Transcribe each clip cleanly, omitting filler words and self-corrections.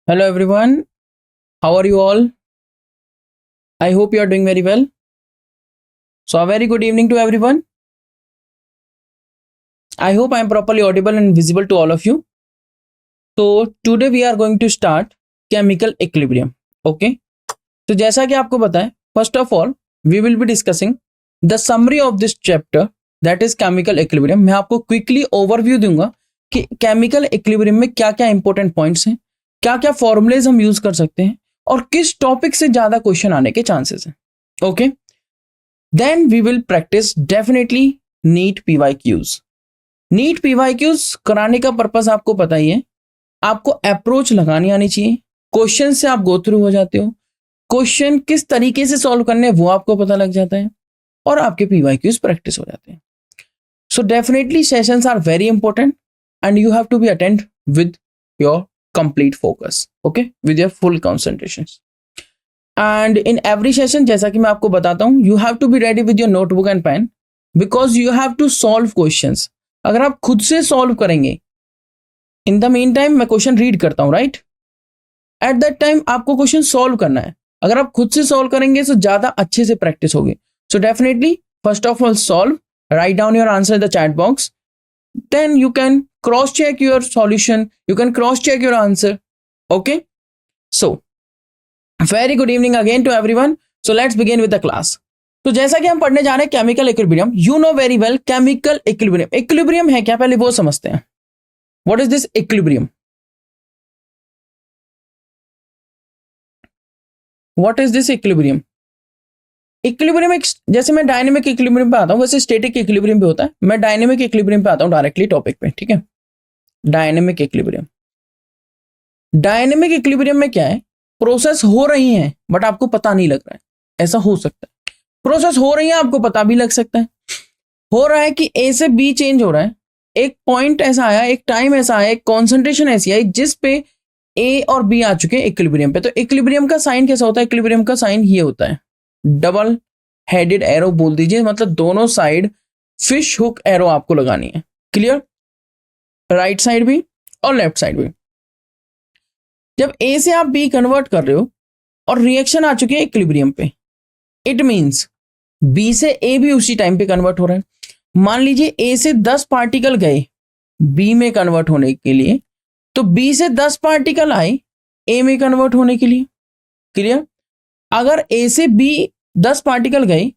Hello everyone, how are you all? I hope you are doing very well. So, a very good evening to everyone. I hope I am properly audible and visible to all of you. So, today we are going to start chemical equilibrium. Okay. तो जैसा कि आपको पता है, first of all, we will be discussing the summary of this chapter that is chemical equilibrium. मैं आपको quickly overview दूंगा कि chemical equilibrium में क्या क्या important points हैं, क्या क्या formulas हम use कर सकते हैं और किस टॉपिक से ज्यादा क्वेश्चन आने के चांसेस हैं. Okay, then we will practice definitely NEET PYQs. NEET PYQs कराने का पर्पस आपको पता ही है. आपको अप्रोच लगानी आनी चाहिए. क्वेश्चन से आप गो थ्रू हो जाते हो, क्वेश्चन किस तरीके से सॉल्व करने वो आपको पता लग जाता है और आपके पीवाईक्यूज प्रैक्टिस हो जाते हैं. So definitely sessions are very important and you have to be attend with your complete focus, okay, with your full concentration. And in every session, जैसा कि मैं आपको बताता हूं, you have to be ready with your notebook and pen because you have to solve questions. अगर आप खुद से solve करेंगे, in the meantime मैं क्वेश्चन रीड करता हूं, right? At that time आपको क्वेश्चन solve करना है. अगर आप खुद से solve करेंगे तो ज्यादा अच्छे से प्रैक्टिस होगी. So definitely, first of all solve, write down your answer in the chat box. Then you can cross check your solution, you can cross check your answer. Okay, so very good evening again to everyone. So let's begin with the class. तो जैसा कि हम पढ़ने जा रहे हैं chemical equilibrium, you know very well chemical equilibrium. Equilibrium है क्या, पहले वो समझते हैं. What is this equilibrium? What is this equilibrium? Equilibrium एक, जैसे मैं डायनेमिक इक्विलिब्रियम पे आता हूं वैसे स्टैटिक इक्विलिब्रियम पे होता है. मैं डायनेमिक इक्विलिब्रियम पे आता हूं डायरेक्टली टॉपिक पे. ठीक है, डायनेमिक इक्विलिब्रियम. डायनेमिक इक्विलिब्रियम में क्या है, प्रोसेस हो रही है बट आपको पता नहीं लग रहा है. ऐसा हो सकता है. प्रोसेस हो रही है, आपको पता भी लग सकता है. हो रहा है कि ए से बी चेंज हो रहा है. एक पॉइंट ऐसा आया, एक टाइम ऐसा आया, एक कॉन्सेंट्रेशन ऐसी आई जिस पे ए और बी आ चुके हैं इक्विलिब्रियम पे. तो इक्विलिब्रियम का साइन कैसा होता है? इक्विलिब्रियम का साइन ये होता है, डबल हेडेड एरो बोल दीजिए, मतलब दोनों साइड फिश हुक एरो आपको लगानी है. क्लियर? राइट साइड भी और लेफ्ट साइड भी. जब ए से आप बी कन्वर्ट कर रहे हो और रिएक्शन आ चुकी है इक्विलिब्रियम पे, इट मींस बी से ए भी उसी टाइम पे कन्वर्ट हो रहा है. मान लीजिए ए से 10 पार्टिकल गए बी में कन्वर्ट होने के लिए, तो बी से 10 पार्टिकल आए ए में कन्वर्ट होने के लिए. क्लियर? अगर ए से बी 10 पार्टिकल गए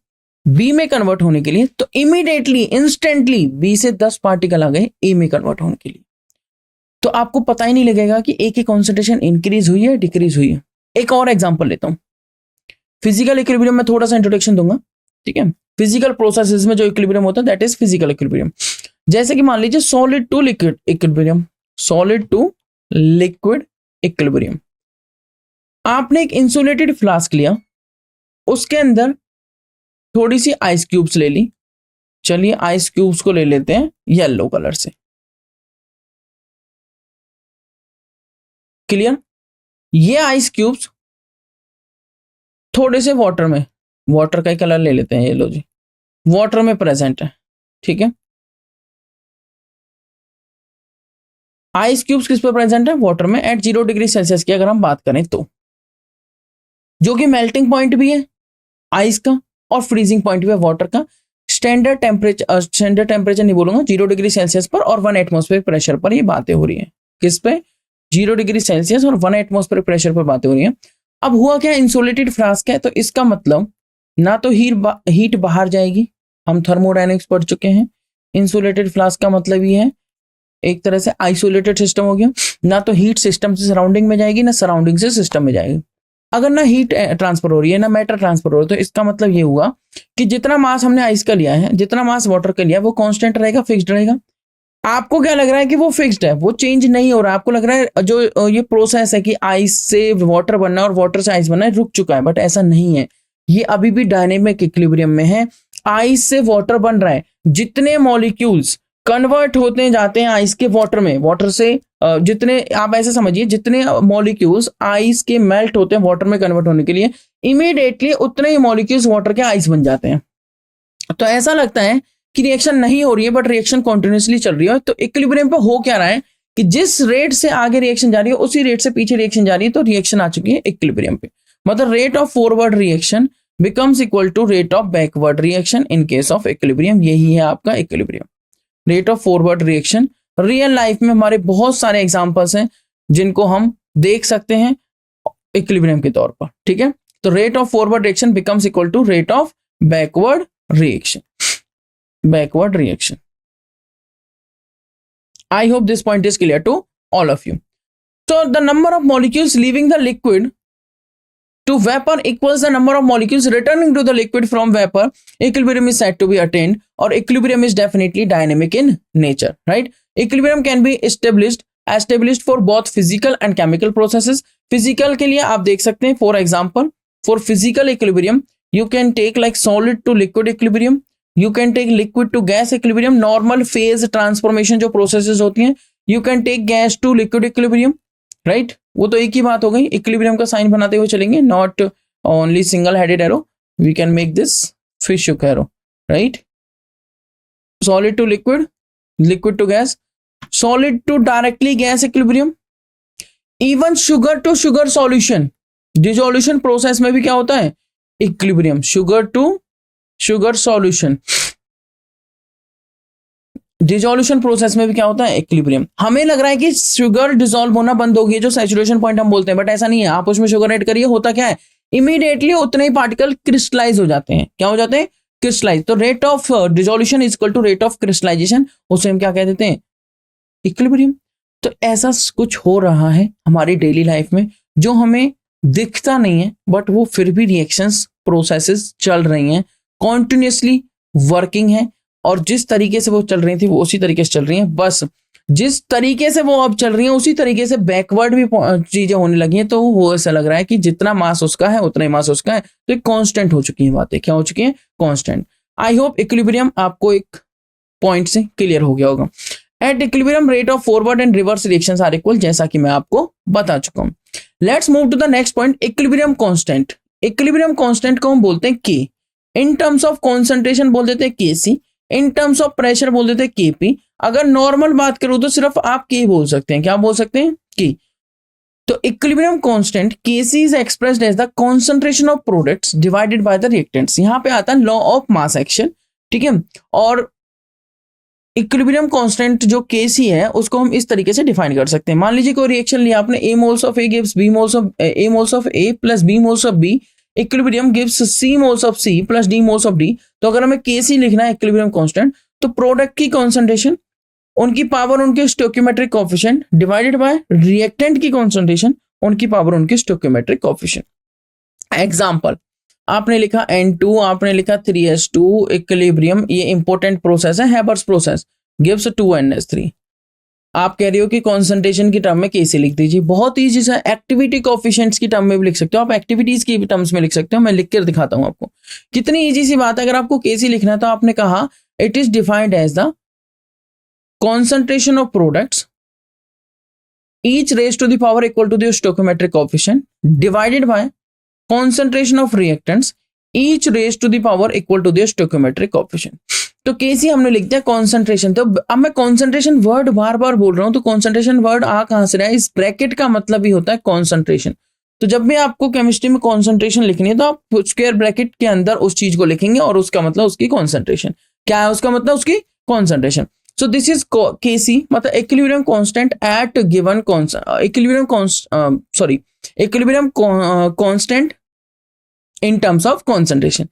बी में कन्वर्ट होने के लिए, तो इमीडिएटली इंस्टेंटली बी से 10 पार्टिकल आ गए ए में कन्वर्ट होने के लिए. तो आपको पता ही नहीं लगेगा कि ए की कॉन्सेंट्रेशन इंक्रीज हुई है डिक्रीज हुई है. एक और एग्जांपल लेता हूं. फिजिकल इक्विलिब्रियम में थोड़ा सा इंट्रोडक्शन दूंगा. ठीक है, फिजिकल प्रोसेसेस में जो इक्विलिब्रियम होता है दैट इज फिजिकल इक्विलिब्रियम. जैसे कि मान लीजिए solid to liquid equilibrium. Solid to liquid equilibrium. आपने एक इंसुलेटेड फ्लास्क लिया, उसके अंदर थोड़ी सी आइस क्यूब्स ले ली. चलिए आइस क्यूब्स को ले लेते हैं येलो कलर से. क्लियर? ये आइस क्यूब्स थोड़े से वाटर में, वाटर का ही कलर ले लेते हैं, ये लो जी, वाटर में प्रेजेंट है. ठीक है, आइस क्यूब्स किस पर प्रेजेंट है? वाटर में. एट 0 डिग्री सेल्सियस की अगर हम बात करें तो, जो कि मेल्टिंग पॉइंट भी है आइस का और फ्रीजिंग पॉइंट भी है वाटर का. स्टैंडर्ड टेम्परेचर नहीं बोलूंगा, 0 डिग्री सेल्सियस पर और 1 एटमॉस्फेरिक प्रेशर पर ये बातें हो रही है. किस पे? 0 डिग्री सेल्सियस और 1 एटमॉस्फेरिक प्रेशर पर बातें हो रही है. अब हुआ क्या, इंसुलेटेड फ्लास्क है तो इसका मतलब ना तो हीट बाहर जाएगी, हम थर्मोडायनेमिक्स पढ़ चुके हैं. इंसुलेटेड फ्लास्क का मतलब ये है एक तरह से आइसोलेटेड सिस्टम हो गया. ना तो हीट सिस्टम से सराउंडिंग में जाएगी ना सराउंडिंग से सिस्टम में जाएगी. अगर ना हीट ट्रांसफर हो रही है ना मैटर ट्रांसफर हो रहा है, तो इसका मतलब ये हुआ कि जितना मास हमने आइस का लिया है, जितना मास वाटर का लिया है, वो कांस्टेंट रहेगा, फिक्स्ड रहेगा. आपको क्या लग रहा है कि वो फिक्स्ड है, वो चेंज नहीं हो रहा. आपको लग रहा है जो ये प्रोसेस है कि आइस से वाटर बनना और वाटर से आइस बनना है रुक चुका है, बट ऐसा नहीं है. ये अभी भी डायनेमिक इक्विलिब्रियम में है. आइस से वाटर बन रहा है. जितने मॉलिक्यूल्स कन्वर्ट होते जाते हैं आइस के वाटर में, वाटर से जितने, आप ऐसे समझिए जितने मॉलिक्यूल्स आइस के मेल्ट होते हैं वाटर में कन्वर्ट होने के लिए, इमीडिएटली उतने ही मॉलिक्यूल्स वाटर के आइस बन जाते हैं. तो ऐसा लगता है कि रिएक्शन नहीं हो रही है बट रिएक्शन कॉन्टिन्यूसली चल रही है. तो इक्विलिब्रियम पे हो क्या रहा है कि जिस रेट से आगे रिएक्शन जा रही है उसी रेट से पीछे रिएक्शन जा रही है, तो रिएक्शन आ चुकी है इक्विलिब्रियम पे। मतलब rate of forward reaction becomes equal to rate of backward reaction in case of equilibrium. यही है आपका equilibrium, rate of forward reaction. Real life में हमारे बहुत सारे एग्जांपल्स हैं जिनको हम देख सकते हैं इक्विलिब्रियम के तौर पर, ठीक है। तो rate of forward reaction becomes equal to rate of backward reaction, backward reaction. I hope this point is clear to all of you. So the number of molecules leaving the liquid to vapor equals the number of molecules returning to the liquid from vapor. Equilibrium is said to be attained, or equilibrium is definitely dynamic in nature, right? Equilibrium can be established for both physical and chemical processes. Physical के लिए आप देख सकते हैं, for example, for physical equilibrium, you can take like solid to liquid equilibrium. You can take liquid to gas equilibrium, normal phase transformation जो processes होती हैं. You can take gas to liquid equilibrium, right? वो तो एक ही बात हो गई, equilibrium का साइन बनाते हुए चलेंगे, not only single headed arrow. We can make this fish hook arrow, right? Solid to liquid, liquid to gas, solid to directly gas equilibrium. Even sugar to sugar solution, dissolution process में भी क्या होता है? Equilibrium. Sugar to sugar solution, dissolution process में भी क्या होता है? इक्विलिब्रियम। हमें लग रहा है कि शुगर डिसॉल्व होना बंद हो गई, जो सैचुरेशन पॉइंट हम बोलते हैं, बट ऐसा नहीं है। आप उसमें शुगर ऐड करिए, होता क्या है? इमीडिएटली उतने ही पार्टिकल क्रिस्टलाइज हो जाते हैं। क्या हो जाते हैं? क्रिस्टलाइज। तो rate of dissolution is equal to rate of crystallization, उसे हम क्या कह देते हैं? इक्विलिब्रियम। तो ऐसा कुछ हो रहा है हमारी डेली लाइफ में जो हमें दिखता नहीं है, बट वो फिर भी रिएक्शंस प्रोसेसेस चल रही हैं, कॉन्टिन्यूसली वर्किंग है, और जिस तरीके से वो चल रही थी वो उसी तरीके से चल रही हैं। बस जिस तरीके से वो अब चल रही हैं उसी तरीके से बैकवर्ड भी चीजें होने लगी हैं। तो वो ऐसा लग रहा है कि जितना मास उसका है उतना ही मास उसका है, तो एक कांस्टेंट हो चुकी है बातें। क्या हो चुकी है? कांस्टेंट। आई होप इक्विलिब्रियम आपको एक पॉइंट से क्लियर हो गया होगा। At equilibrium rate of forward and reverse reactions are equal, जैसा कि मैं आपको बता चुका हूं। Let's move to the next point, equilibrium constant. Equilibrium constant को हम बोलते हैं के। इन टर्म्स ऑफ कॉन्सेंट्रेशन बोल देते हैं केसी, इन टर्म्स ऑफ प्रेशर बोल देते हैं केपी। अगर नॉर्मल बात करूं तो सिर्फ आप के बोल सकते हैं। क्या बोल सकते हैं? के। तो equilibrium constant Kc is expressed as the concentration of products divided by the reactants. यहां पे आता है लॉ ऑफ मास एक्शन, ठीक है। और इक्विलिब्रियम कांस्टेंट जो केसी है उसको हम इस तरीके से डिफाइन कर सकते हैं। मान लीजिए कोई रिएक्शन लिया आपने, A moles of A gives B moles of A moles of A plus B moles of B, equilibrium gives C moles of C plus D moles of D. तो अगर हमें केसी लिखना है इक्विलिब्रियम कांस्टेंट, तो product की concentration, उनकी power उनके stoichiometric coefficient divided by reactant की कॉन्सेंट्रेशन, उनकी पावर उनके स्टोइकियोमेट्रिक कोएफिशिएंट। एग्जांपल, आपने लिखा N2, आपने लिखा 3S2, इक्विलिब्रियम, ये इंपॉर्टेंट प्रोसेस है, हैबर्स प्रोसेस, गिव्स 2NH3। आप कह रहे हो कि कॉन्सेंट्रेशन की टर्म में केसी लिख दीजिए। बहुत ईजी सा, एक्टिविटी कोएफिशिएंट्स की टर्म में भी लिख सकते हो, आप एक्टिविटीज की टर्म्स में लिख सकते हो। मैं लिख कर दिखाता हूं आपको, कितनी इजी सी बात है। अगर आपको केसी लिखना है तो आपने कहा it is defined as the concentration of products each raised to the power equal to the stoichiometric coefficient divided by concentration of reactants each raised to the power equal to the stoichiometric coefficient। तो केसी हमने लिख दिया concentration. तो अब मैं concentration word बार बार बोल रहा हूं, तो कॉन्सेंट्रेशन वर्ड आ कहां से रहा है? इस ब्रैकेट का मतलब ही होता है कॉन्सेंट्रेशन। तो जब भी आपको केमिस्ट्री में कॉन्सेंट्रेशन लिखनी है तो आप स्क्वायर ब्रैकेट के अंदर उस चीज को लिखेंगे, और उसका मतलब उसकी कॉन्सेंट्रेशन क्या है, उसका मतलब उसकी concentration. So this is Kc, मतलब equilibrium constant at given equilibrium constant in terms of concentration।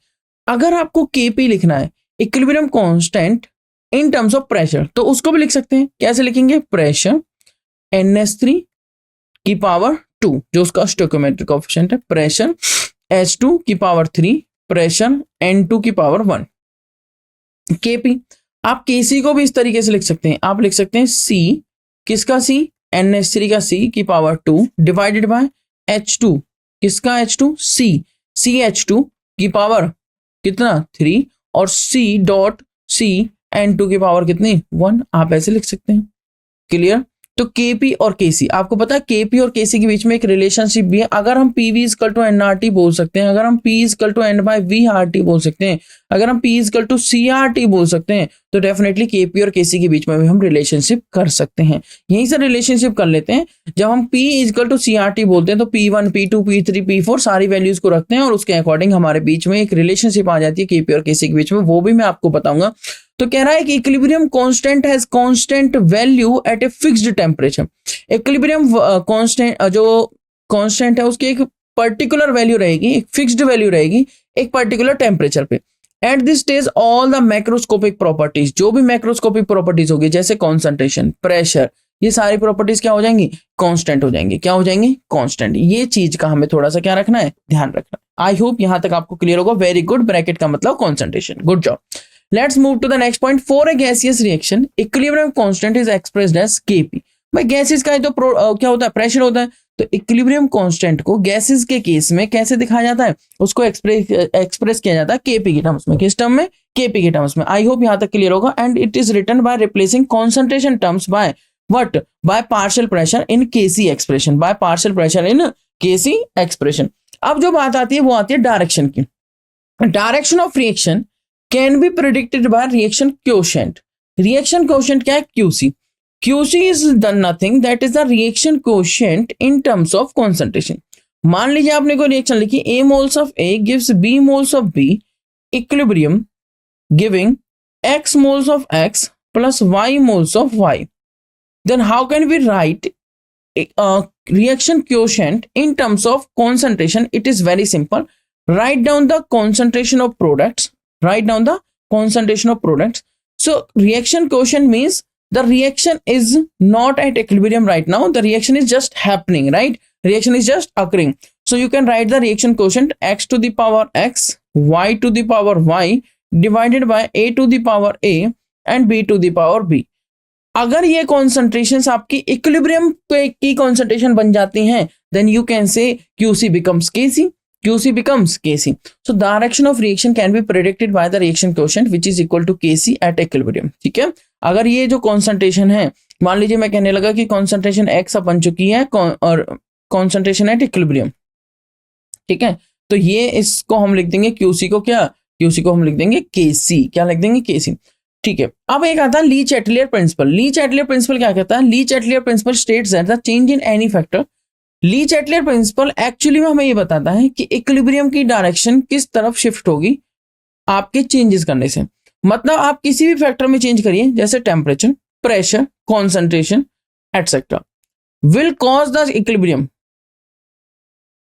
अगर आपको Kp लिखना है equilibrium constant in terms of pressure, तो उसको भी लिख सकते हैं। कैसे लिखेंगे? प्रेशर NH3 की पावर 2 जो उसका स्टोइकियोमेट्रिक कोएफिशिएंट है, प्रेशर H2 की पावर 3, प्रेशर N2 की पावर 1, Kp। आप Kc को भी इस तरीके से लिख सकते हैं। आप लिख सकते हैं C, किसका C? NH3 का C की पावर 2 डिवाइडेड बाय H2, किसका H2? C, CH2 की पावर कितना? 3, और C डॉट C N2 की पावर कितनी? 1। आप ऐसे लिख सकते हैं। क्लियर? तो केपी और केसी, आपको पता है केपी और केसी के बीच में एक रिलेशनशिप भी है। अगर हम पीवी इजकल टू एनआरटी बोल सकते हैं, अगर हम P is equal to n by V R T बोल सकते हैं, अगर हम P is equal to C R T बोल सकते हैं, तो डेफिनेटली केपी और केसी के बीच में भी हम रिलेशनशिप कर सकते हैं। यहीं से रिलेशनशिप कर लेते हैं। जब हम P is equal to C R T बोलते हैं तो P1 P2 P3 P4 सारी वैल्यूज को रखते हैं और उसके अकॉर्डिंग हमारे बीच में एक रिलेशनशिप आ जाती है केपी और केसी के बीच में, वो भी मैं आपको बताऊंगा। तो कह रहा है कि equilibrium constant has constant value at a fixed temperature. Equilibrium constant जो कांस्टेंट है उसकी एक पर्टिकुलर वैल्यू रहेगी, एक फिक्स्ड वैल्यू रहेगी एक पर्टिकुलर टेम्परेचर पे। At this stage all the macroscopic properties, जो भी मैक्रोस्कोपिक प्रॉपर्टीज होगी जैसे कॉन्सेंट्रेशन, प्रेशर, ये सारी प्रॉपर्टीज क्या हो जाएंगी, कांस्टेंट हो जाएंगी। क्या हो जाएंगी, कांस्टेंट। ये चीज का हमें थोड़ा सा क्या रखना है, ध्यान रखना है। आई होप यहां तक आपको क्लियर होगा। Very good. ब्रैकेट का मतलब concentration. Good job. Let's move to the next point. For a gaseous reaction equilibrium constant is expressed as Kp. भाई गैसेस का तो क्या होता है, प्रेशर होता है। तो इक्विलिब्रियम कांस्टेंट को गैसेस के केस में कैसे दिखाया जाता है, उसको एक्सप्रेस किया जाता है केपी के टर्म्स में। किस टर्म में, केपी के टर्म्स में। आई होप यहां तक क्लियर होगा। And it is written by replacing concentration terms by what, by partial pressure in Kc expression, by partial pressure in Kc expression. अब जो बात आती है वो आती है डायरेक्शन की। Direction of reaction can be predicted by reaction quotient. Reaction quotient क्या है, QC. QC is the nothing, that is the reaction quotient in terms of concentration. मान लीजिए आपने कोई रिएक्शन लिखी, A moles of A gives B moles of B, equilibrium giving X moles of X plus Y moles of Y. Then how can we write reaction quotient in terms of concentration? It is very simple. Write down the concentration of products. Write down the concentration of products. So reaction quotient means the reaction is not at equilibrium right now. The reaction is just happening, right? Reaction is just occurring. So you can write the reaction quotient x to the power x, y to the power y divided by a to the power a and b to the power b. अगर ये concentrations आपकी equilibrium की concentration बन जाती हैं, then you can say QC becomes KC. QC becomes KC. So direction of reaction can be predicted by the reaction quotient which is equal to KC at equilibrium. ठीक है। अगर ये जो कॉन्सेंट्रेशन है, मान लीजिए मैं कहने लगा कि कॉन्सेंट्रेशन एक्स बन चुकी है और कॉन्सेंट्रेशन एट इक्विलिब्रियम, ठीक है, तो ये इसको हम लिख देंगे क्यूसी को, क्या, क्यूसी को हम लिख देंगे केसी। क्या लिख देंगे, केसी। ठीक है। अब एक आता है ली चैटलियर प्रिंसिपल। ली चैटलियर प्रिंसिपल क्या कहता है, ली Chatelier principal states that the change in any factor. Lee Chatelier principle actually में हमें ये बताता है कि इक्विलिब्रियम की डायरेक्शन किस तरफ शिफ्ट होगी आपके चेंजेस करने से। मतलब आप किसी भी फैक्टर में चेंज करिए, जैसे temperature, pressure, concentration etcetera, will cause the equilibrium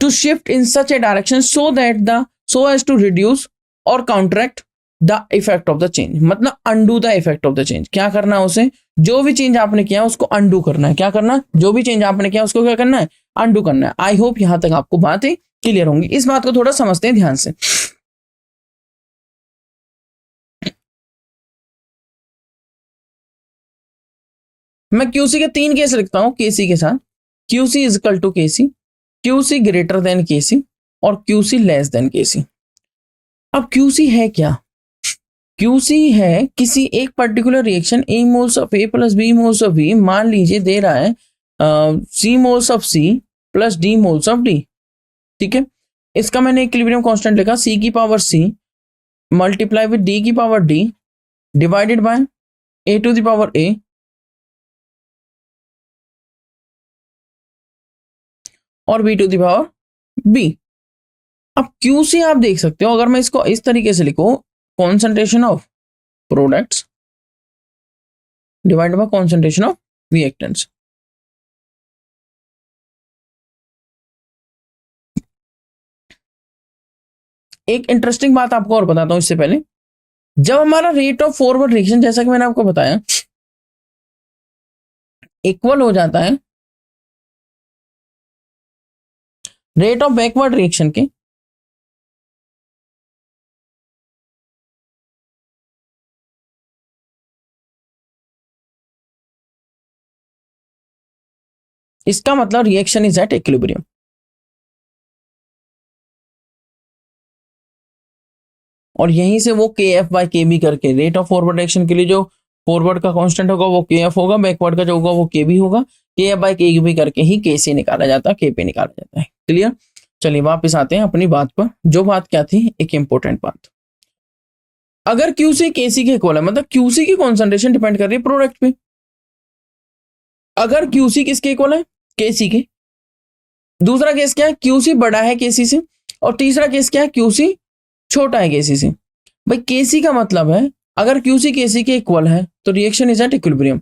to shift in such a direction so as to reduce और counteract the effect of the change. मतलब undo the effect of the change. क्या करना है उसे, जो भी चेंज आपने किया उसको अंडू करना है। क्या करना है, जो भी चेंज आपने किया उसको क्या करना है, अंडू करना है। आई होप यहां तक आपको बातें क्लियर होंगी। इस बात को थोड़ा समझते हैं ध्यान से। मैं क्यूसी के 3 केस लिखता हूं केसी के साथ। QC is equal to KC, QC greater than KC और क्यूसी लेस देन केसी। अब क्यूसी है क्या, क्यूसी है किसी एक particular reaction A moles of A plus B moles of B, मान लीजिए दे रहा है C moles of C plus D moles of D. ठीक है, इसका मैंने इक्विलिब्रियम कांस्टेंट लिखा सी की power C multiply with D की power D divided by A to the power A और B to the power B. अब QC आप देख सकते हो, अगर मैं इसको इस तरीके से लिखूं, concentration of products divided bye concentration of reactants. एक इंटरेस्टिंग बात आपको और बताता हूं इससे पहले, जब हमारा रेट ऑफ फॉरवर्ड रिएक्शन, जैसा कि मैंने आपको बताया, इक्वल हो जाता है रेट ऑफ बैकवर्ड रिएक्शन के, इसका मतलब रिएक्शन इज एट इक्विलिब्रियम। और यहीं से वो के एफ बाई के बी करके रेट ऑफ फॉरवर्ड रिएक्शन के लिए जो फॉरवर्ड का कांस्टेंट होगा वो के एफ होगा, बैकवर्ड का जो होगा वो के बी होगा, के एफ बाई के बी करके ही के सी निकाला जाता है, के पी निकाला जाता है। क्लियर? चलिए वापस आते हैं अपनी बात पर। जो बात क्या थी, एक इंपॉर्टेंट बात, अगर क्यूसी केसी के इक्वल है, मतलब क्यूसी की कॉन्सेंट्रेशन डिपेंड कर रही है प्रोडक्ट पे। अगर क्यूसी किसके इक्वल है, केसी के। दूसरा केस क्या है, क्यूसी बड़ा है केसी से। और तीसरा केस क्या है, क्यूसी छोटा है केसी से। भाई केसी का मतलब है अगर क्यूसी केसी के इक्वल है तो रिएक्शन इज एट इक्विलिब्रियम।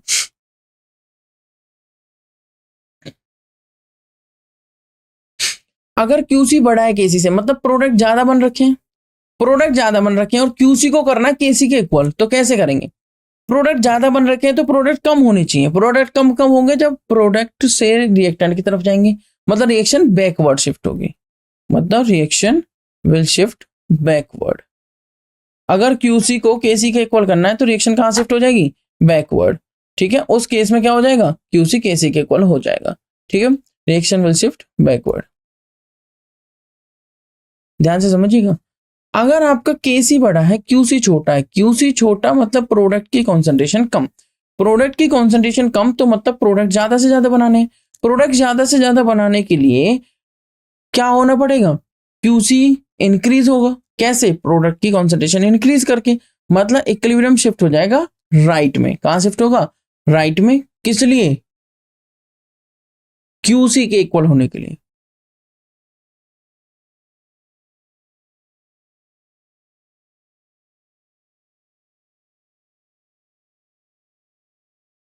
अगर क्यूसी बड़ा है केसी से मतलब प्रोडक्ट ज्यादा बन रखे हैं, प्रोडक्ट ज्यादा बन रखे हैं और क्यूसी को करना है केसी के इक्वल, तो कैसे करेंगे? प्रोडक्ट ज्यादा बन रखे हैं तो प्रोडक्ट कम होनी चाहिए। प्रोडक्ट कम कम होंगे जब प्रोडक्ट से रिएक्टेंट की तरफ जाएंगे, मतलब रिएक्शन बैकवर्ड शिफ्ट होगी, मतलब रिएक्शन विल शिफ्ट बैकवर्ड। अगर क्यूसी को केसी के इक्वल करना है तो रिएक्शन कहां शिफ्ट हो जाएगी, बैकवर्ड। ठीक है, उस केस में क्या हो जाएगा, क्यूसी केसी के इक्वल हो जाएगा। ठीक है, रिएक्शन विल शिफ्ट बैकवर्ड। ध्यान से समझिएगा, अगर आपका केसी बड़ा है क्यूसी छोटा है, क्यूसी छोटा मतलब प्रोडक्ट की कॉन्सेंट्रेशन कम, प्रोडक्ट की कॉन्सेंट्रेशन कम तो मतलब प्रोडक्ट ज्यादा से ज्यादा बनाने। प्रोडक्ट ज्यादा से ज्यादा बनाने के लिए क्या होना पड़ेगा, क्यूसी इंक्रीज होगा। कैसे? प्रोडक्ट की कॉन्सेंट्रेशन इंक्रीज करके, मतलब इक्विलिब्रियम शिफ्ट हो जाएगा राइट में। कहां शिफ्ट होगा, राइट में। किस लिए, क्यूसी के इक्वल होने के लिए।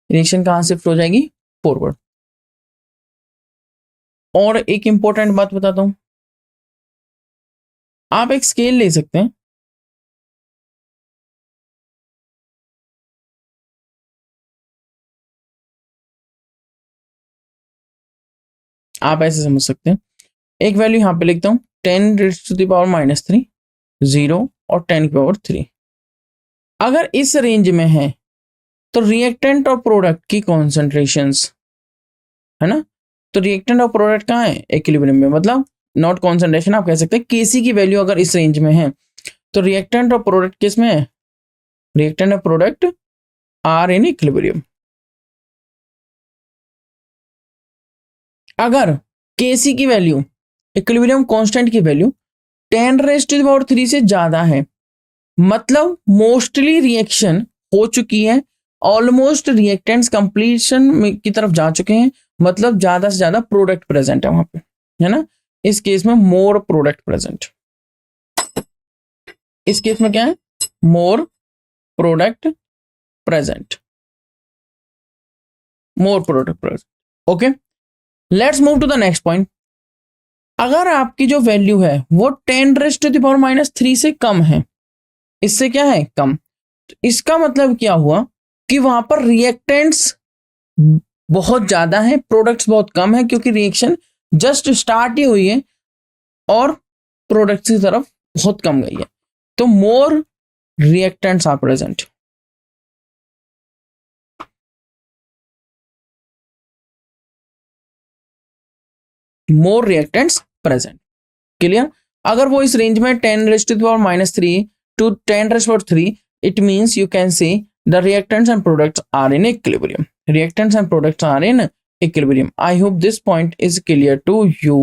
रिएक्शन कहां शिफ्ट हो जाएगी, फॉरवर्ड। और एक इंपॉर्टेंट बात बताता हूं, आप एक स्केल ले सकते हैं, आप ऐसे समझ सकते हैं। एक वैल्यू यहां पे लिखता हूं 10⁻⁻3, 0 और 10⁻3। अगर इस रेंज में है तो रिएक्टेंट और प्रोडक्ट की कॉन्सेंट्रेशंस है ना, तो रिएक्टेंट और प्रोडक्ट कहाँ है, इक्विलिब्रियम में, मतलब नॉट कॉन्सेंट्रेशन। आप कह सकते हैं केसी की वैल्यू अगर इस रेंज में है तो रिएक्टेंट और प्रोडक्ट किस में है, रिएक्टेंट और प्रोडक्ट आर इन इक्विलिब्रियम। अगर केसी की वैल्यू, इक्विलिब्रियम कांस्टेंट की वैल्यू 10⁻³ से ज्यादा है, मतलब मोस्टली रिएक्शन हो चुकी है, ऑलमोस्ट रिएक्टेंट्स कंप्लीशन की तरफ जा चुके हैं, मतलब ज्यादा से ज्यादा प्रोडक्ट प्रेजेंट है वहां पे, है ना। इस केस में मोर प्रोडक्ट प्रेजेंट, इस केस में क्या है, more product present, more product present. Okay, let's move to the next point. अगर आपकी जो वैल्यू है वो 10⁻³ से कम है, इससे क्या है, कम, तो इसका मतलब क्या हुआ कि वहां पर रिएक्टेंट्स बहुत ज्यादा है, प्रोडक्ट्स बहुत कम है, क्योंकि रिएक्शन जस्ट स्टार्ट ही हुई है और प्रोडक्ट्स की तरफ बहुत कम गई है, तो more reactants are present. More reactants present. Clear? अगर वो इस रेंज में 10⁻³ to 10⁻³, it means you can say the reactants and products are in equilibrium. Reactants and products are in equilibrium. I hope this point is clear to you.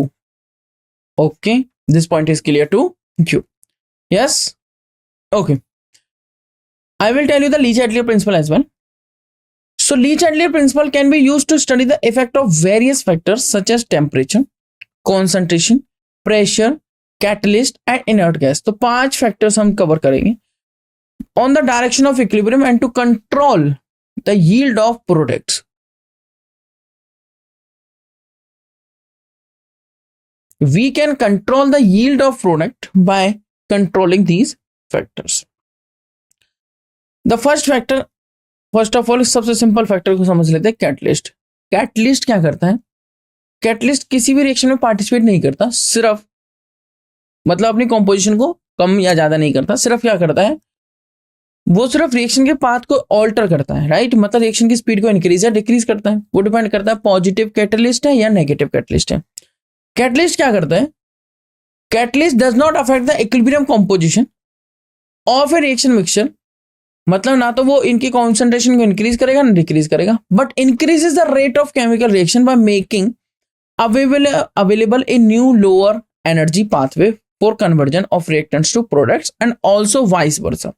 Okay, this point is clear to you. Yes? Okay. I will tell you the Le-Chatelier principle as well. So Le-Chatelier principle can be used to study the effect of various factors such as temperature, concentration, pressure, catalyst and inert gas. तो 5 factors हम cover करेंगे on the direction of equilibrium and to control the yield of products. We can control the yield of product by controlling these factors. The first factor, first of all सबसे simple factor को समझ लेते हैं, catalyst. Catalyst क्या करता है, catalyst किसी भी रिएक्शन में पार्टिसिपेट नहीं करता, सिर्फ मतलब अपनी कॉम्पोजिशन को कम या ज्यादा नहीं करता, सिर्फ क्या करता है, वो सिर्फ रिएक्शन के पाथ को ऑल्टर करता है, राइट, मतलब रिएक्शन की स्पीड को इंक्रीज या डिक्रीज करता है, वो डिपेंड करता है पॉजिटिव कैटलिस्ट है या नेगेटिव कैटलिस्ट है। कैटलिस्ट क्या करता है, catalyst does not affect the equilibrium composition of A reaction mixture मतलब ना तो वो इनकी कॉन्सेंट्रेशन को इंक्रीज करेगा ना डिक्रीज करेगा, but increases the rate of chemical reaction by making available a new lower energy pathway for conversion of reactants to products and also vice versa।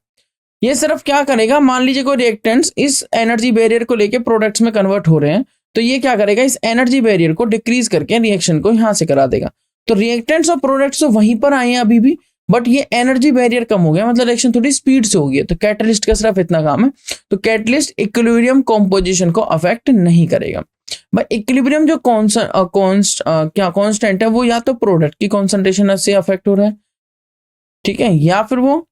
ये सिर्फ क्या करेगा, मान लीजिए कोई रिएक्टेंट्स इस एनर्जी बैरियर को लेके प्रोडक्ट्स में कन्वर्ट हो रहे हैं, तो ये क्या करेगा, इस एनर्जी बैरियर को डिक्रीज करके रिएक्शन को यहां से करा देगा। तो रिएक्टेंट्स और प्रोडक्ट्स तो वहीं पर आए हैं अभी भी, बट ये एनर्जी बैरियर कम हो गया, मतलब रिएक्शन थोड़ी स्पीड से हो गई है। तो कैटलिस्ट का सिर्फ इतना काम है। तो कैटलिस्ट इक्विलिब्रियम कॉम्पोजिशन को अफेक्ट नहीं करेगा। भाई इक्विलिब्रियम जो कांस्टेंट है वो या तो प्रोडक्ट की कॉन्सेंट्रेशन से अफेक्ट हो रहा है, ठीक है, या फिर वो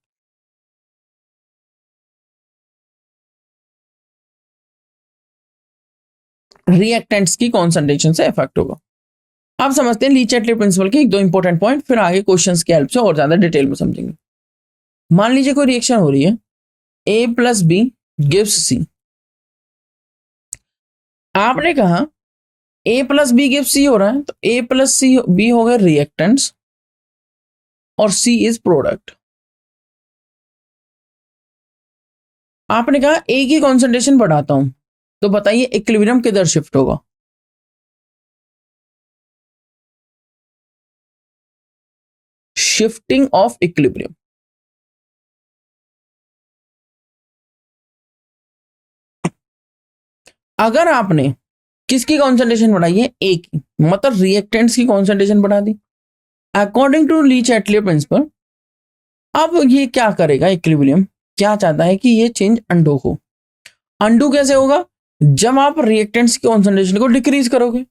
रिएक्टेंट्स की कॉन्सेंट्रेशन से अफेक्ट होगा। आप समझते हैं ली चैटली प्रिंसिपल के एक दो इंपॉर्टेंट पॉइंट, फिर आगे क्वेश्चंस की हेल्प से और ज्यादा डिटेल में समझेंगे। मान लीजिए कोई रिएक्शन हो रही है, ए प्लस बी गिव्स सी। आपने कहा ए प्लस बी गिव्स सी हो रहा है, तो ए प्लस सी बी हो गए रिएक्टेंट्स और सी इज प्रोडक्ट। आपने कहा ए की कॉन्सेंट्रेशन बढ़ाता हूं, तो बताइए इक्विलिब्रियम किधर शिफ्ट होगा? Shifting of equilibrium. अगर आपने किसकी कॉन्सेंट्रेशन बढ़ाई है, ए की, मतलब रिएक्टेंट्स की कॉन्सेंट्रेशन बढ़ा दी according to Le Chatelier principle. अब ये क्या करेगा, इक्विलिब्रियम क्या चाहता है कि ये चेंज अंडो हो। अंडू कैसे होगा, जब आप रिएक्टेंट्स की कॉन्सेंट्रेशन को डिक्रीज करोगे।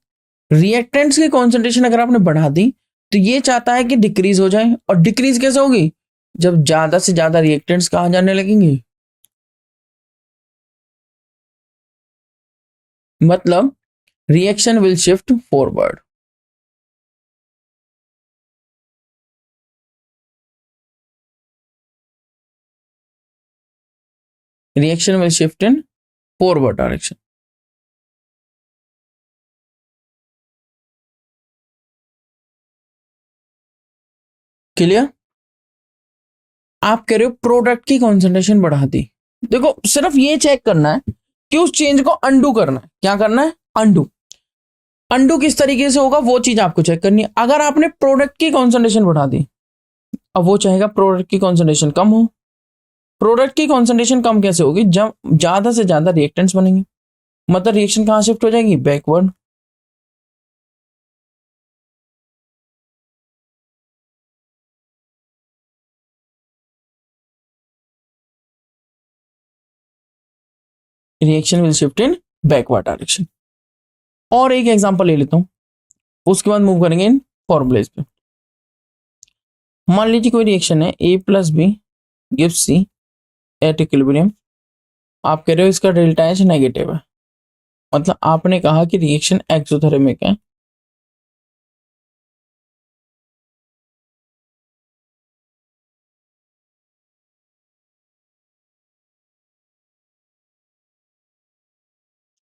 रिएक्टेंट्स की कॉन्सेंट्रेशन अगर आपने बढ़ा दी तो ये चाहता है कि डिक्रीज हो जाए, और डिक्रीज कैसे होगी, जब ज्यादा से ज्यादा रिएक्टेंट्स कहाँ जाने लगेंगे, मतलब reaction will shift forward. Reaction will shift in forward direction. Clear? आप कह रहे हो प्रोडक्ट की कॉन्सेंट्रेशन बढ़ा दी। देखो सिर्फ ये चेक करना है कि उस चेंज को अंडू करना है। क्या करना है, अंडू। अंडू किस तरीके से होगा वो चीज आपको चेक करनी है। अगर आपने प्रोडक्ट की कॉन्सेंट्रेशन बढ़ा दी, अब वो चाहेगा प्रोडक्ट की कॉन्सेंट्रेशन कम हो। प्रोडक्ट की कॉन्सेंट्रेशन कम कैसे होगी, जब ज्यादा से ज्यादा रिएक्टेंट्स बनेंगे, मतलब रिएक्शन कहां शिफ्ट हो जाएगी, backward. Reaction will shift in backward direction. और एक एग्जांपल ले लेता हूं, उसके बाद मूव करेंगे इन फॉर्मूलेज पे। मान लीजिए कोई रिएक्शन है, A plus B gives C at equilibrium. आप कह रहे हो इसका डेल्टा एच नेगेटिव है, मतलब आपने कहा कि रिएक्शन एक्सोथर्मिक है।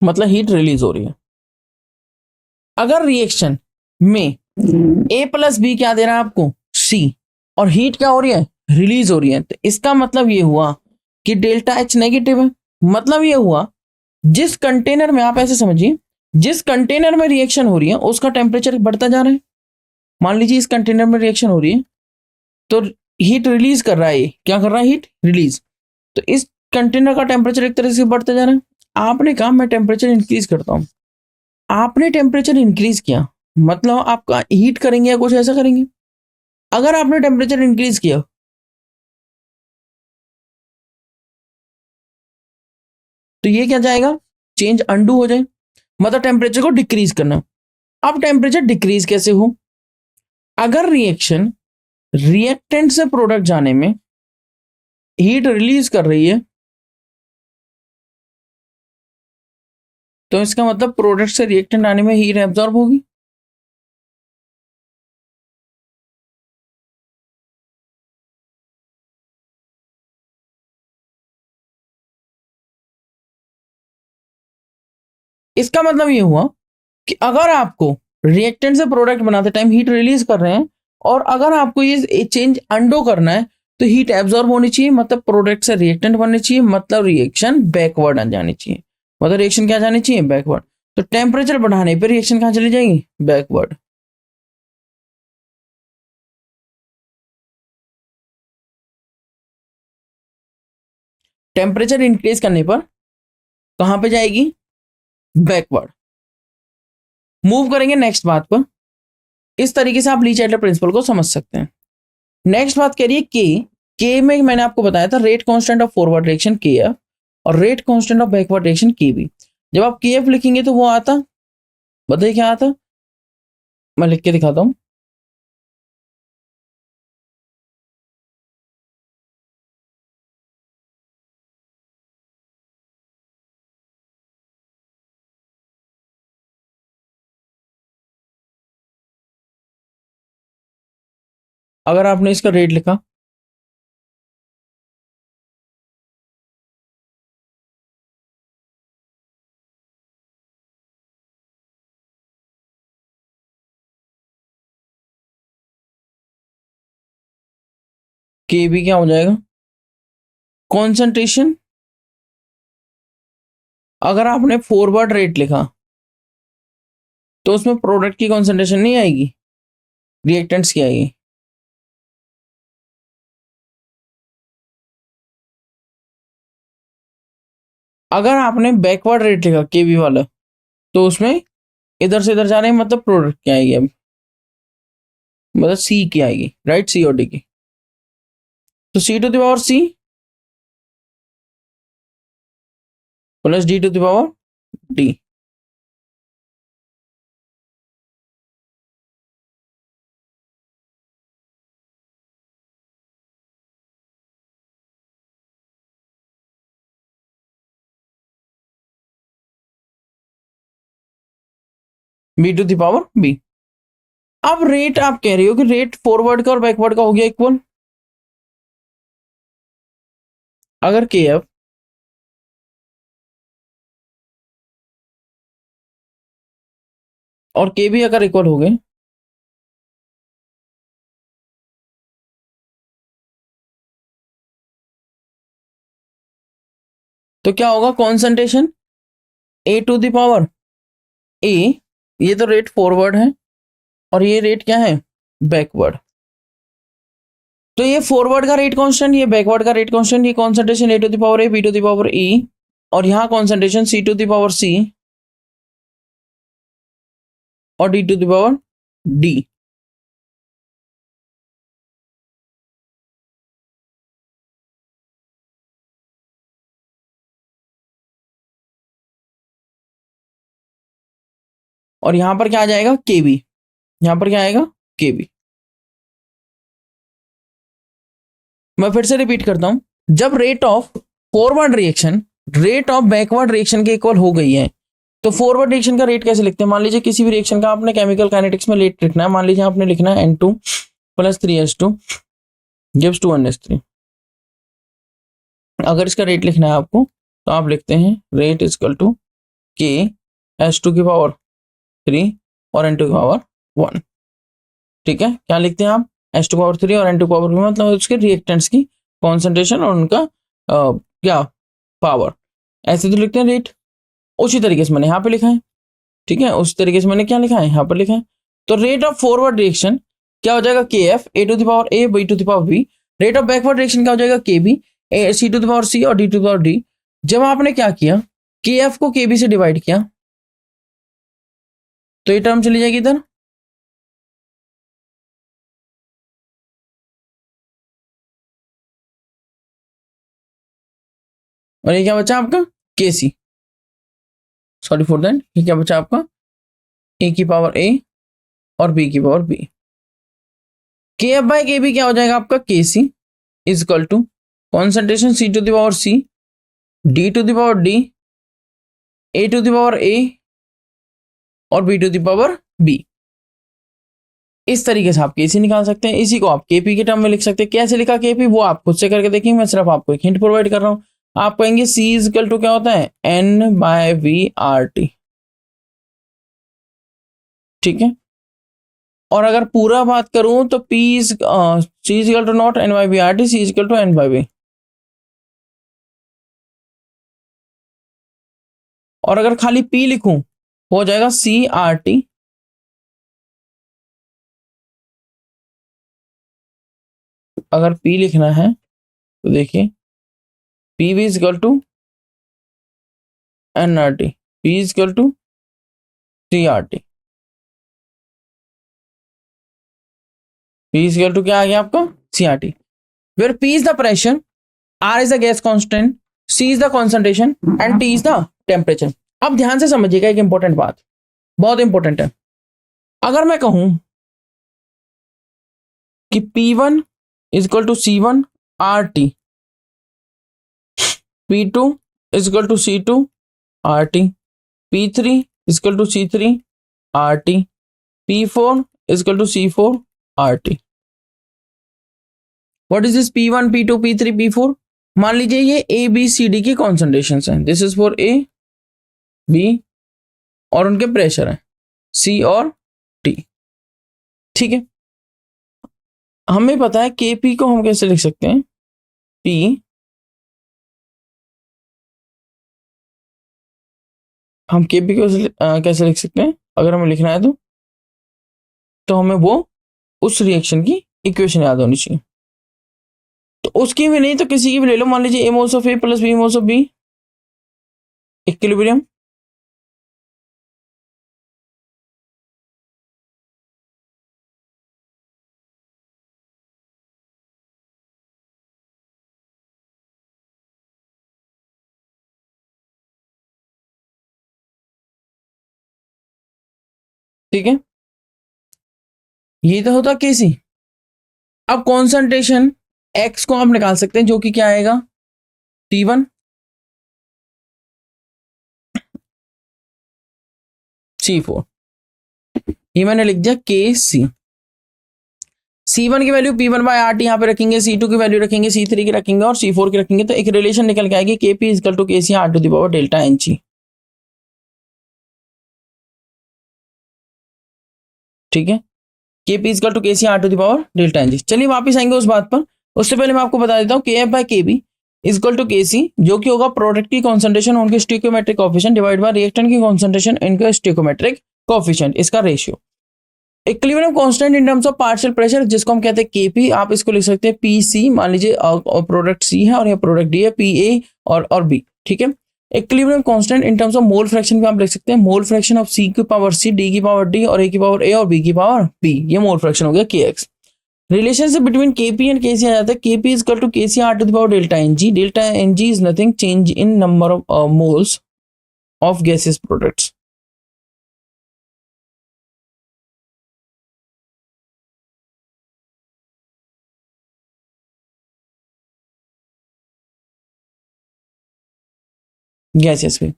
मतलब हीट रिलीज हो रही है। अगर रिएक्शन में ए प्लस बी क्या दे रहा है आपको, सी, और हीट क्या हो रही है, रिलीज हो रही है, तो इसका मतलब ये हुआ कि डेल्टा एच नेगेटिव है। मतलब ये हुआ जिस कंटेनर में, आप ऐसे समझिए, जिस कंटेनर में रिएक्शन हो रही है उसका टेम्परेचर बढ़ता जा रहा है। मान लीजिए इस कंटेनर में रिएक्शन हो रही है तो हीट रिलीज कर रहा है, ये क्या कर रहा है, हीट रिलीज। तो इस कंटेनर का टेम्परेचर एक तरह से बढ़ता जा रहा है। आपने कहा मैं टेम्परेचर इंक्रीज करता हूं, आपने टेम्परेचर इंक्रीज किया, मतलब आप हीट करेंगे या कुछ ऐसा करेंगे। अगर आपने टेम्परेचर इंक्रीज किया तो ये क्या जाएगा, चेंज अंडू हो जाए, मतलब टेम्परेचर को डिक्रीज करना। अब टेम्परेचर डिक्रीज कैसे हो, अगर रिएक्शन रिएक्टेंट से प्रोडक्ट जाने में हीट रिलीज कर रही है, तो इसका मतलब प्रोडक्ट से रिएक्टेंट आने में हीट एब्जॉर्ब होगी। इसका मतलब ये हुआ कि अगर आपको रिएक्टेंट से प्रोडक्ट बनाते टाइम हीट रिलीज कर रहे हैं, और अगर आपको ये चेंज अंडो करना है, तो हीट एब्जॉर्ब होनी चाहिए, मतलब प्रोडक्ट से रिएक्टेंट बननी चाहिए, मतलब रिएक्शन बैकवर्ड आ जानी चाहिए, मतलब रिएक्शन क्या जानी चाहिए, बैकवर्ड। तो टेम्परेचर बढ़ाने पर रिएक्शन कहाँ चली जाएगी, बैकवर्ड। टेम्परेचर इंक्रीज करने पर कहां पे जाएगी, बैकवर्ड। मूव करेंगे नेक्स्ट बात पर। इस तरीके से आप ली चाइल्ड प्रिंसिपल को समझ सकते हैं। नेक्स्ट बात कह रही है के में मैंने आपको बताया था rate constant of forward reaction के एफ और rate constant of backward reaction के बी। जब आप के एफ लिखेंगे तो वो आता, बताइए क्या आता, मैं लिख के दिखाता हूं। अगर आपने इसका रेट लिखा, के बी क्या हो जाएगा, कॉन्सेंट्रेशन। अगर आपने फॉरवर्ड रेट लिखा तो उसमें प्रोडक्ट की कॉन्सेंट्रेशन नहीं आएगी, रिएक्टेंट्स की आएगी। अगर आपने बैकवर्ड रेट लिखा के बी वाला तो उसमें इधर से इधर जा रहे हैं, मतलब प्रोडक्ट क्या आएगी, अब मतलब सी की आएगी, राइट, सी और डी की। तो C to the power C plus D to the power D. B to the power B. अब रेट आप कह रही हो कि रेट फॉरवर्ड का और बैकवर्ड का हो गया इक्वल। अगर के एफ और के बी अगर इक्वल हो गए तो क्या होगा, concentration A to the power A, ये तो रेट फॉरवर्ड है और ये रेट क्या है, बैकवर्ड। तो ये फॉरवर्ड का रेट कांस्टेंट, ये बैकवर्ड का रेट कांस्टेंट, ये concentration A to the power A B to the power E और यहाँ concentration C to the power C और D to the power D. और यहां पर क्या आ जाएगा, के बी। यहां पर क्या आएगा, के बी। मैं फिर से रिपीट करता हूं, जब rate of forward reaction rate of backward reaction के इक्वल हो गई है तो फॉरवर्ड रिएक्शन का रेट कैसे लिखते हैं। मान लीजिए किसी भी रिएक्शन का आपने केमिकल काइनेटिक्स में रेट लिखना है, मान लीजिए आपने लिखना है N2 plus 3H2 gives 2NH3। अगर इसका रेट लिखना है आपको तो आप लिखते हैं रेट इज इक्वल टू के H2 की पावर 3 और N2 की पावर 1। ठीक है, क्या लिखते हैं आप, H2 पावर 3 और N2 पावर 1, मतलब उसके रिएक्टेंट्स की कॉन्सेंट्रेशन और उनका क्या पावर, ऐसे तो लिखते हैं रेट। उसी तरीके से मैंने यहाँ पे लिखा है, ठीक है, उसी तरीके से मैंने क्या लिखा है, यहाँ पर लिखा है। तो रेट ऑफ फॉरवर्ड रिएक्शन क्या हो जाएगा, K F A to the power A B to the power B. Rate of backward reaction क्या हो जाएगा, K B A C to the power C और D to the power D. जब आपने क्या किया, के एफ को के बी से डिवाइड किया तो ये टर्म चली जाएगी इधर, और ये क्या बचा आपका, K C, sorry for that, ये क्या बचा आपका, ए की पावर ए और बी की power B. K F by K B क्या हो जाएगा आपका, K C is equal to concentration C to the power C D to the power D A to the power A और B to the power B. इस तरीके से आप केसी निकाल सकते हैं। इसी को आप केपी के टर्म में लिख सकते हैं। कैसे लिखा केपी वो आप खुद से करके देखेंगे, मैं सिर्फ आपको एक हिंट प्रोवाइड कर रहा हूं। आप कहेंगे सी इज इक्वल टू क्या होता है, N by V R T. ठीक है, और अगर पूरा बात करूं तो P is C is equal to not N by B R T, C is equal to N by B. और अगर खाली P लिखूं हो जाएगा C आर टी अगर P लिखना है तो देखिए P भी is equal to N R T, P is equal to C R T. P is equal to क्या आ गया आपका C R T, where P is the pressure, R is the gas constant, C is the concentration and T is the temperature. अब ध्यान से समझिएगा एक important बात, बहुत इंपॉर्टेंट है। अगर मैं कहूं कि P1 is equal to C1 R T, P2 is equal to C2 R T, P3 is equal to C3 R T, P4 is equal to C4 R T. What is this P1 P2 P3 P4? मान लीजिए ये A B C D की concentration है, this is for A B और उनके pressure है सी और T. ठीक है, हमें पता है के पी को हम कैसे लिख सकते हैं, पी हम के पी को कैसे लिख सकते हैं, अगर हमें लिखना है तो हमें वो उस रिएक्शन की इक्वेशन याद होनी चाहिए। तो उसकी भी नहीं तो किसी की भी ले लो, मान लीजिए A moles of A plus B moles of B, equilibrium. ठीक है, ये तो होता केसी। अब कॉन्सेंट्रेशन एक्स को आप निकाल सकते हैं जो कि क्या आएगा T1 C4, ये मैंने लिख दिया के सी। C1 की value P1 bye R T यहाँ पे रखेंगे, C2 की वैल्यू रखेंगे, C3 की रखेंगे और C4 की रखेंगे, तो एक रिलेशन निकल के आएगी KP is equal to KC R to the power delta NG। ठीक है, KP is equal to KC R to the power delta NG। चलिए वापस आएंगे उस बात पर, उससे पहले मैं आपको बता देता हूँ KF by KB is equal to KC, जो कि होगा प्रोडक्ट की कॉन्सेंट्रेशन उनके stoichiometric coefficient divide by reactant की कॉन्सेंट्रेशन इनका स्टोइकियोमेट्रिक कोएफिशिएंट, इसका ratio. Equilibrium constant in terms of partial pressure जिसको हम कहते हैं केपी, आप इसको लिख सकते हैं पीसी। मान लीजिए प्रोडक्ट सी है और ये प्रोडक्ट डी है, पी ए और बी। ठीक है, equilibrium constant in terms of mole fraction भी आप लिख सकते हैं, मोल फ्रैक्शन ऑफ सी की पावर सी, डी की पावर डी और ए की पावर ए और बी की पावर बी, ये मोल फ्रैक्शन हो गया K x. Relationship between Kp and Kc आ जाता है, Kp is equal to Kc R to the power delta ng. Delta ng is nothing change in number of moles of gases products. Gases में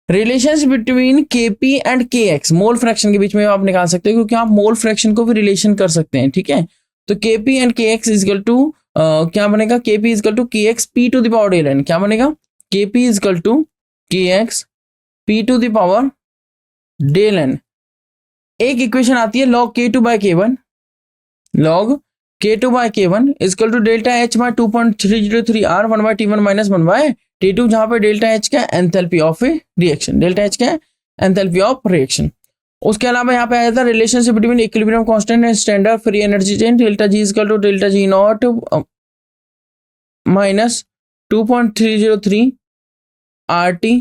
relation between Kp and K x, mole fraction के बीच में आप निकाल सकते हो, क्योंकि आप मोल फ्रैक्शन को भी रिलेशन कर सकते हैं। ठीक है, तो KP and K X is equal to क्या बनेगा, KP is equal to K X P to the power del N. क्या बनेगा, KP is equal to K X P to the power del N. एक इक्वेशन आती है log k2 by k1, log k2 by k1 is equal to delta h by 2.303 r 1 by t1 minus 1 by T2, जहां पे delta H का enthalpy of A reaction, delta H का enthalpy of reaction. उसके अलावा यहाँ पे आया था relationship between equilibrium constant and standard free energy change, delta G equal to delta G not minus 2.303 RT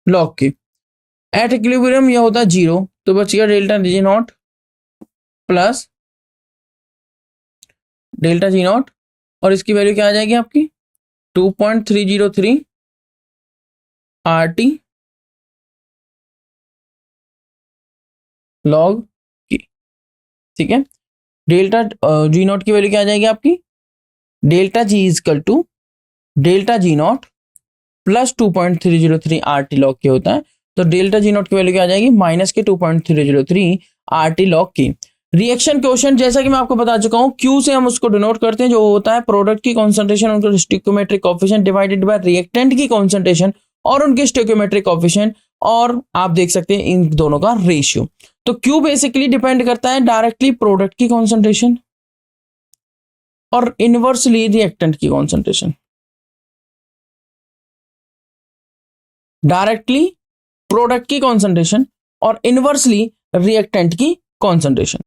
log K. At equilibrium यह होता है 0, तो बच गया delta G not plus delta G not, और इसकी वैल्यू क्या आ जाएगी आपकी 2.303 RT लॉग की। ठीक है, डेल्टा जी नॉट की वैल्यू क्या आ जाएगी आपकी, delta G is equal to delta G not plus 2.303 RT log K होता है, तो डेल्टा जी नॉट की वैल्यू क्या आ जाएगी माइनस के 2.303 RT लॉग की। रिएक्शन क्वोशिएंट जैसा कि मैं आपको बता चुका हूं, Q से हम उसको डिनोट करते हैं, जो होता है प्रोडक्ट की कॉन्सेंट्रेशन उनके stoichiometric coefficient divided by reactant की कॉन्सेंट्रेशन और उनके स्टोइकियोमेट्रिक कोएफिशिएंट, और आप देख सकते हैं इन दोनों का रेशियो। तो क्यू बेसिकली डिपेंड करता है डायरेक्टली प्रोडक्ट की कॉन्सेंट्रेशन और इनवर्सली रिएक्टेंट की कॉन्सेंट्रेशन। डायरेक्टली प्रोडक्ट की कॉन्सेंट्रेशन और इनवर्सली रिएक्टेंट की कॉन्सेंट्रेशन।